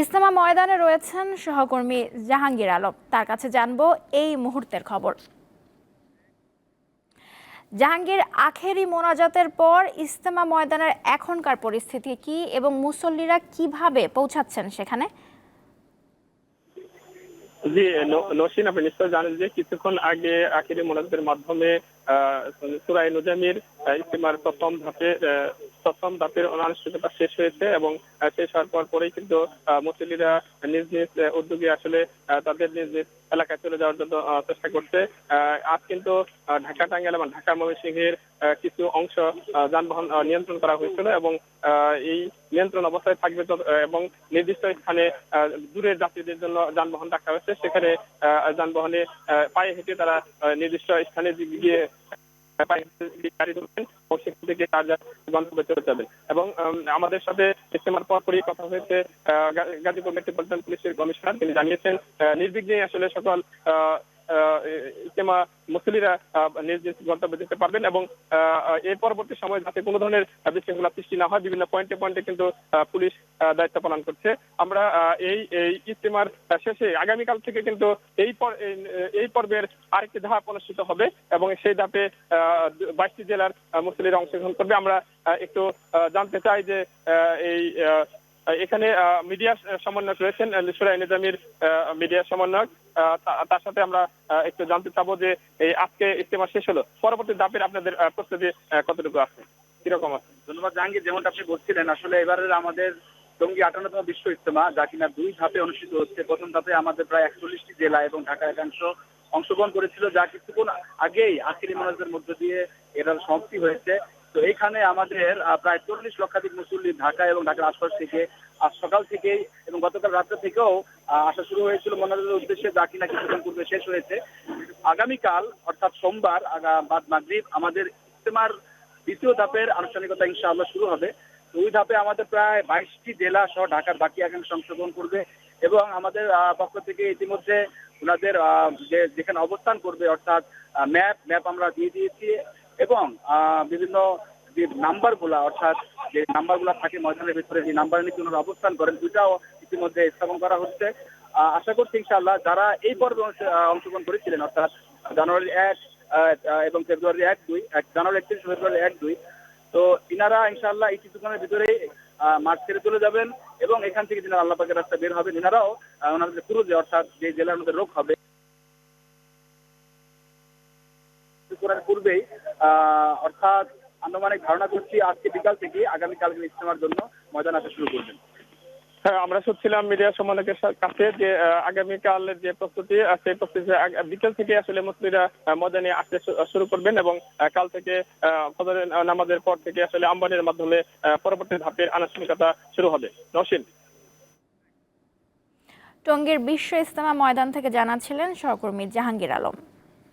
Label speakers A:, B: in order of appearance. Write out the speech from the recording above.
A: ইজতেমা ময়দানে রয়েছেন সহকর্মী জাহাঙ্গীর আলম, তার কাছে জানবো এই মুহূর্তের খবর। জাহাঙ্গীর, আখেরি মোনাজাতের পর ইজতেমা ময়দানের এখনকার পরিস্থিতি কি এবং মুসল্লিরা কিভাবে পৌঁছাচ্ছেন সেখানে?
B: জি, নসীন, আপনি নিশ্চয় জানেন যে কিছুক্ষণ আগে আখেরি মোনাজাতের মাধ্যমে সূরা নুজামির ইজতিমার প্রথম ধাপের আনুষ্ঠানিকতা শেষ হয়েছে এবং শেষ হওয়ার পরেই কিন্তু মুসল্লিরা নিজ নিজ উদ্যোগে আসলে তাদের নিজ নিজ এলাকায় চলে যাওয়ার জন্য চেষ্টা করছে। আজ কিন্তু ঢাকা টাঙ্গাইল এবং ঢাকা ময়মনসিংহের কিছু অংশ যানবাহন নিয়ন্ত্রণ করা হয়েছিল এবং এই নিয়ন্ত্রণ অবস্থায় থাকবে এবং নির্দিষ্ট স্থানে দূরের যাত্রীদের জন্য যানবাহন রাখা হয়েছে। সেখানে যানবাহনে পায়ে হেঁটে তারা নির্দিষ্ট স্থানে গিয়ে গাড়ি ধরবেন এবং সেখান থেকে তার গন্তব্যে চলে যাবেন। এবং আমাদের সাথে ইজতেমার পরপরই কথা হয়েছে গাজীপুর মেট্রোপলিটন পুলিশের কমিশনার। তিনি জানিয়েছেন নির্বিঘ্নে আসলে সকল ইজতেমা মুসল্লিরা নিজ নিজ গন্তব্যে যেতে পারবেন এবং এর পরবর্তী সময় যাতে কোনো ধরনের বিশৃঙ্খলা সৃষ্টি না হয় বিভিন্ন পয়েন্টে পয়েন্টে কিন্তু পুলিশ দায়িত্ব পালন করছে। আমরা এই ইজতেমার শেষে আগামীকাল থেকে কিন্তু এই পর্বের আরেকটি ধাপ অনুষ্ঠিত হবে এবং সেই ধাপে 22টি জেলার মুসল্লিরা অংশগ্রহণ করবে। আমরা একটু জানতে চাই যে এই এখানে মিডিয়া সমন্বয়ক রয়েছেন, সূরা নিজামীর মিডিয়া সমন্বয়ক। তার সাথে আমরা একটু জানতে চাবো যে এই আজকে ইজতেমা শেষ হলো, পরবর্তী ধাপের আপনাদের প্রস্তুতি কতটুকু আছে, কিরকম আছে?
C: ধন্যবাদ জাহাঙ্গীর। যেমনটা আপনি বলছিলেন, আসলে এবারের আমাদের টঙ্গী 58তম বিশ্ব ইজতেমা, যা কিনা 2 ধাপে অনুষ্ঠিত হচ্ছে। প্রথম ধাপে আমাদের প্রায় 41টি জেলা এবং ঢাকা একাংশ অংশগ্রহণ করেছিল, যা কিছুক্ষণ আগেই আখেরি মোনাজাতের মধ্য দিয়ে এটার সমাপ্তি হয়েছে। তো এইখানে আমাদের প্রায় 40 লক্ষাধিক মুসল্লি ঢাকা এবং ঢাকার আশপাশ থেকে আজ সকাল থেকেই এবং গতকাল রাত্রে থেকেও আসা শুরু হয়েছিল মোনাজাতের উদ্দেশ্যে, যা কিনা কিছুক্ষণ পূর্বে শেষ হয়েছে। আগামীকাল অর্থাৎ সোমবার বাদ মাগরিব আমাদের ইজতেমার দ্বিতীয় ধাপের আনুষ্ঠানিকতা ইনশাআল্লাহ শুরু হবে। ওই ধাপে আমাদের প্রায় 22টি জেলা সহ ঢাকার বাকি একাংশ অংশগ্রহণ করবে এবং আমাদের পক্ষ থেকে ইতিমধ্যে ওনাদের যেখানে অবস্থান করবে অর্থাৎ ম্যাপ আমরা দিয়ে দিয়েছি এবং বিভিন্ন যে নাম্বারগুলা অর্থাৎ যে নাম্বারগুলা থাকে ময়দানের ভিতরে, যে নাম্বার নিয়ে ওনারা অবস্থান করেন, দুটাও ইতিমধ্যে স্থাপন করা হচ্ছে। আশা করছি ইনশাআল্লাহ যারা এই পর্বে অংশগ্রহণ করেছিলেন অর্থাৎ জানুয়ারি 1 এবং ফেব্রুয়ারি 1-2, জানুয়ারি 31 ফেব্রুয়ারি 1-2, তো ইনারা ইনশাআল্লাহ এই কিছুক্ষণের ভিতরেই মাঠ ছেড়ে চলে যাবেন এবং এখান থেকে যিনারা আল্লাহ পাকের রাস্তায় বের হবেন, ইনারাও ওনাদের পুরুষে অর্থাৎ যে জেলার মধ্যে রোগ হবে পূর্বেই অর্থাৎ আনুমানিক ধারণা করছি আজকে বিকাল থেকে আগামীকালকে ইজতেমার জন্য ময়দান আসা শুরু করবেন।
B: হ্যাঁ, আমরা শুনছিলাম মিডিয়া সমন্বয়কের কাছে যে আগামীকালের যে প্রস্তুতি, সেই প্রস্তুতি বিকেল থেকে আসলে মুসল্লিরা ময়দানে আসতে শুরু করবেন এবং কাল থেকে ফজরের নামাজের পর থেকে আসলে আহ্বানের মাধ্যমে পরবর্তী ধাপের আনুষ্ঠানিকতা শুরু হবে। নওশীন।
A: টঙ্গীর বিশ্ব ইজতেমা ময়দান থেকে জানাচ্ছিলেন সহকর্মী জাহাঙ্গীর আলম।